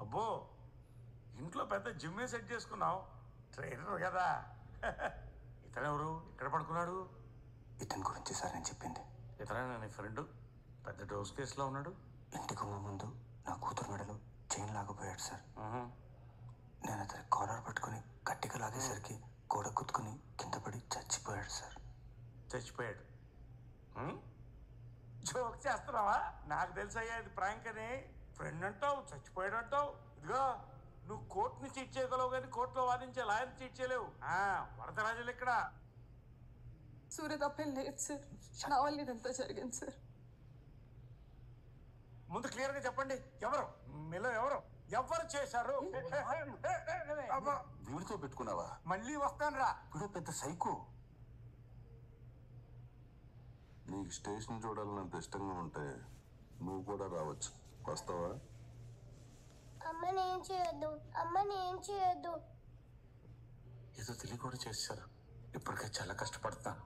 అబ్బో, ఇంట్లో పెద్ద జిమ్మే సెట్ చేసుకున్నావు. ట్రైనర్ కదా. ఇతనెవరు ఇక్కడ పడుకున్నాడు? ఇతని గురించి సార్ నేను చెప్పింది. ఇతనేనా నీ ఫ్రెండ్? పెద్ద డోస్ కేసులో ఉన్నాడు. ఇంటికి ముందు నా కూతురు మెడలో చైన్ లాగపోయాడు సార్. నేను అతని కాలర్ పట్టుకుని గట్టిగా లాగేసరికి గోడ కుత్తుకుని కింద పడి చచ్చిపోయాడు సార్. చచ్చిపోయాడు? జోక్ చేస్తున్నావా? నాకు తెలుసయ్యా ఇది ప్రాంక్ అని. ఫ్రెండ్ అంటావు, చచ్చిపోయాడు అంటావు. ఇదిగో, నువ్వు కోర్టుని చీట్ చేయగలవు కానీ కోర్టులో వాదించే లాయర్ చీట్ చేయలేవు. వరదరాజులు ఇక్కడ. సూర్య తప్పేం లేదు సార్, నా వల్ల ఇదంతా జరిగింది సార్. ముందు క్లియర్గా చెప్పండి, ఎవరు మీలో ఎవరు చేశారు? వీడితో పెట్టుకున్నావా? మళ్ళీ వస్తాను రా. వీడు పెద్ద సైకో. నీకు స్టేషన్ చూడాలన్నంత ఇష్టంగా ఉంటే నువ్వు కూడా రావచ్చు. వస్తావా? అమ్మని ఏం చేయొద్దు. ఏదో తెలియ కూడా చేశారు. ఇప్పటికే చాలా కష్టపడతాను.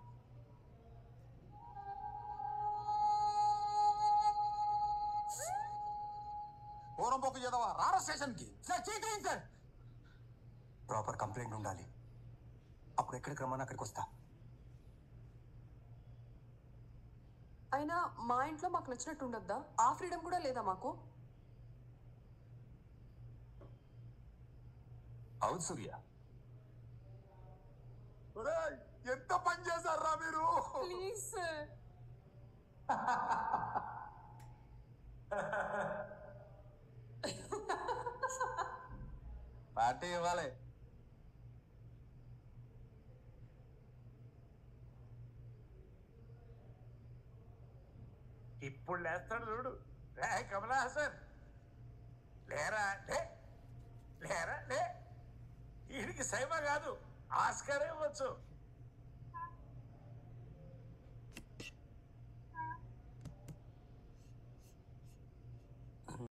పోరంపోకు చదవా రారా స్టేషన్కి. సార్ ప్రాపర్ కంప్లైంట్ ఉండాలి. అప్పుడు ఎక్కడికి రమ్మని అక్కడికి వస్తా. అయినా మా ఇంట్లో మాకు నచ్చినట్టు ఉండొద్దా? ఆ ఫ్రీడమ్ కూడా లేదా మాకు? అవును సూర్య. ఎంత పని చేశారా మీరు? Please sir. పార్టీ ఇవ్వాలి. ఇప్పుడు లేస్తాడు చూడు. కమలా హాసన్, లేరా లేరా లే. వీడికి సైమా కాదు, ఆస్కార్ ఇవ్వచ్చు.